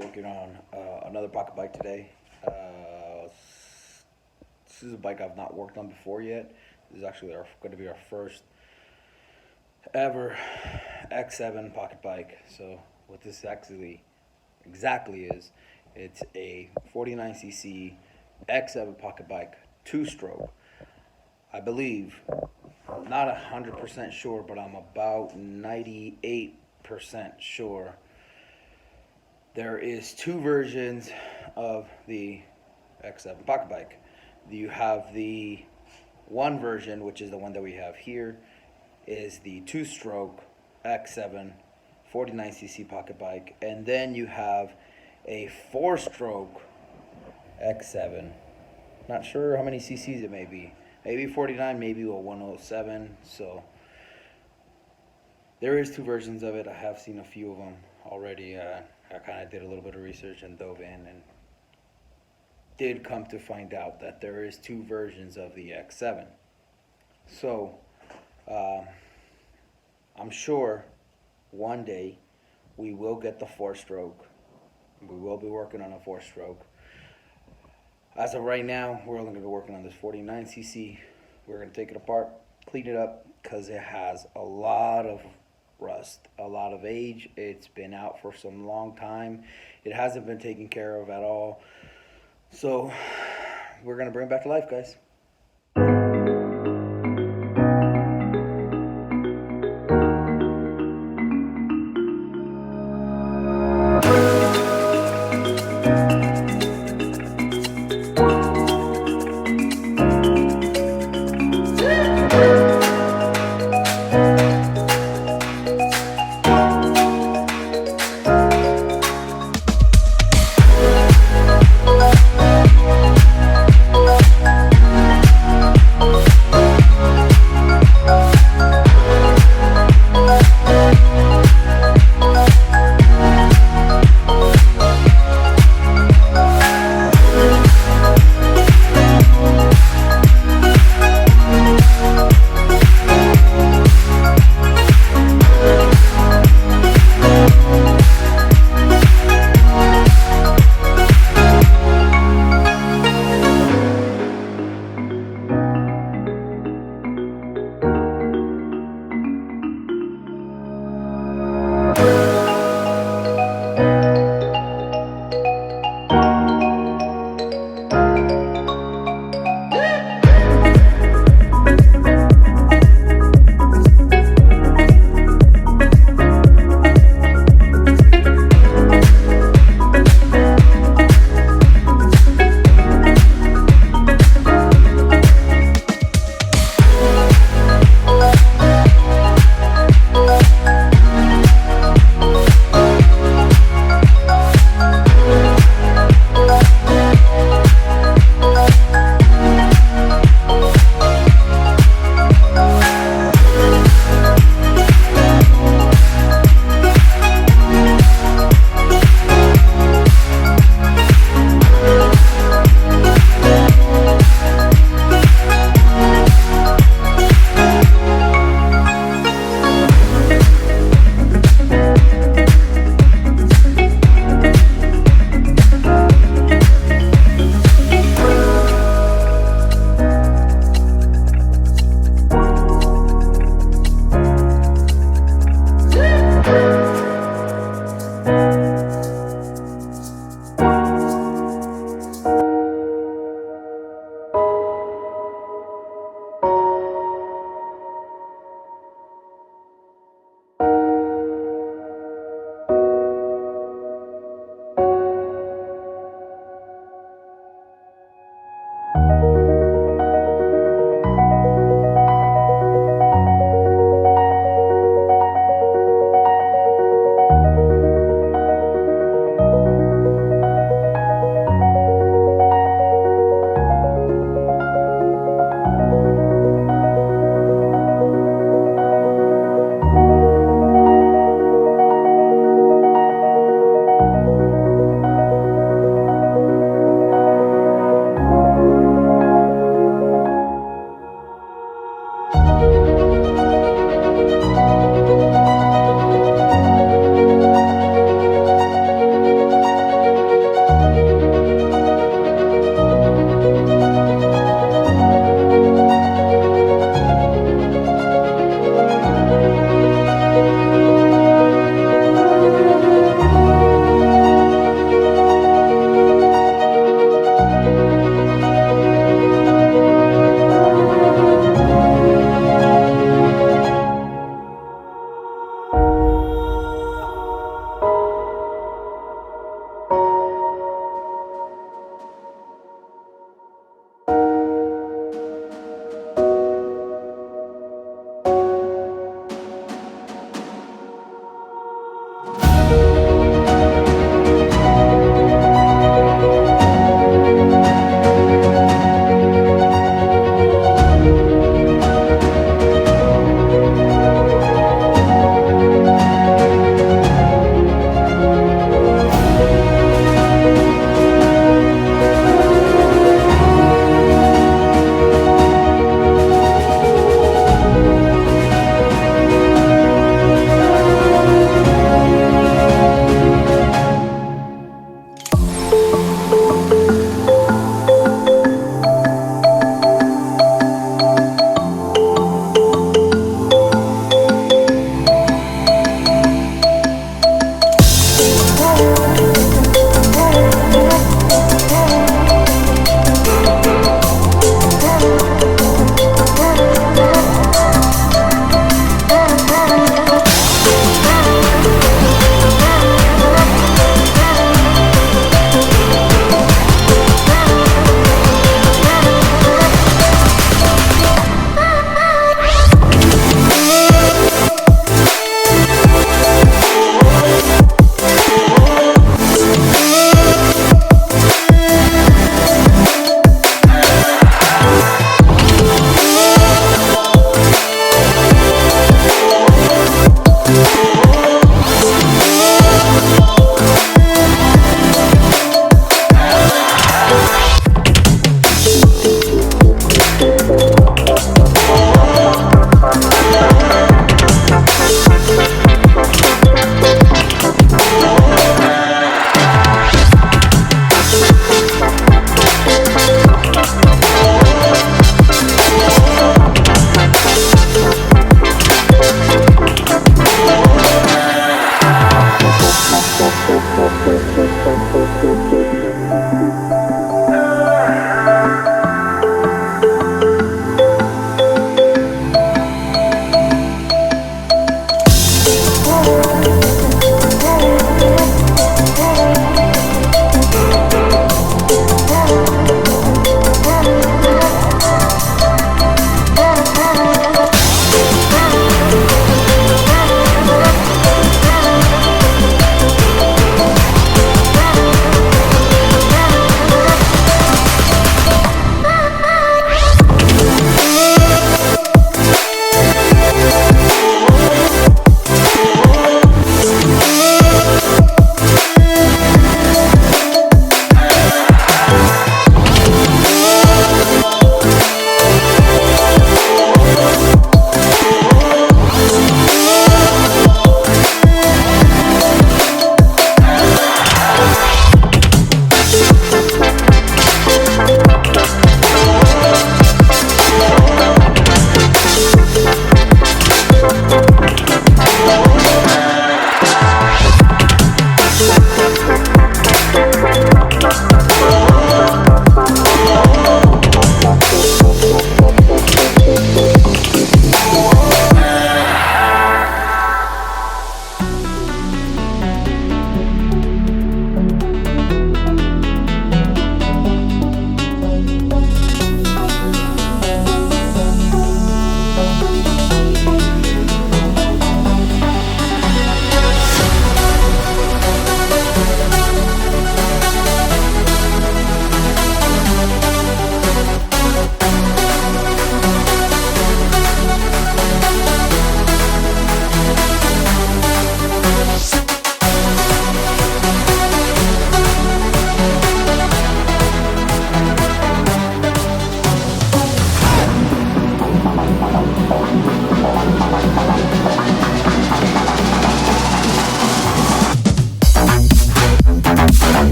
working on another pocket bike today. This is a bike I've not worked on before yet. This is actually going to be our first ever X7 pocket bike. So what this actually exactly is, it's a 49cc X7 pocket bike, two-stroke. I believe, not 100% sure, but I'm about 98% sure. There is two versions of the X7 pocket bike. You have the one version, which is the one that we have here, is the two-stroke X7 49cc pocket bike, and then you have a four-stroke X7. Not sure how many cc's it may be. Maybe 49, maybe a 107. So there is two versions of it. I have seen a few of them already. I kind of did a little bit of research and dove in and did come to find out that there is two versions of the X7. So I'm sure one day we will get the four-stroke. We will be working on a four-stroke. As of right now, we're only going to be working on this 49cc. We're going to take it apart, clean it up, because it has a lot of rust, a lot of age. It's been out for some long time. It hasn't been taken care of at all. So we're going to bring it back to life, guys.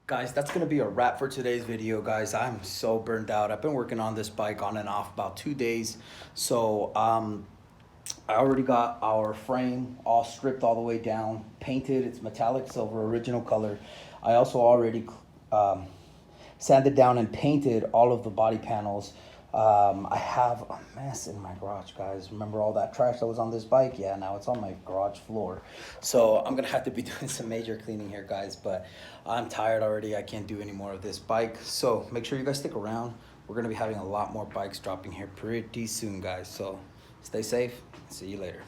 Guys, that's gonna be a wrap for today's video, guys. I'm so burned out. I've been working on this bike on and off about 2 days. So I already got our frame all stripped all the way down, painted. It's metallic silver, original color. I also already sanded down and painted all of the body panels. I have a mess in my garage, guys. Remember all that trash that was on this bike? Yeah, now it's on my garage floor. So I'm gonna have to be doing some major cleaning here, guys, but I'm tired already. I can't do any more of this bike. So make sure you guys stick around. We're gonna be having a lot more bikes dropping here pretty soon, guys. So stay safe. See you later.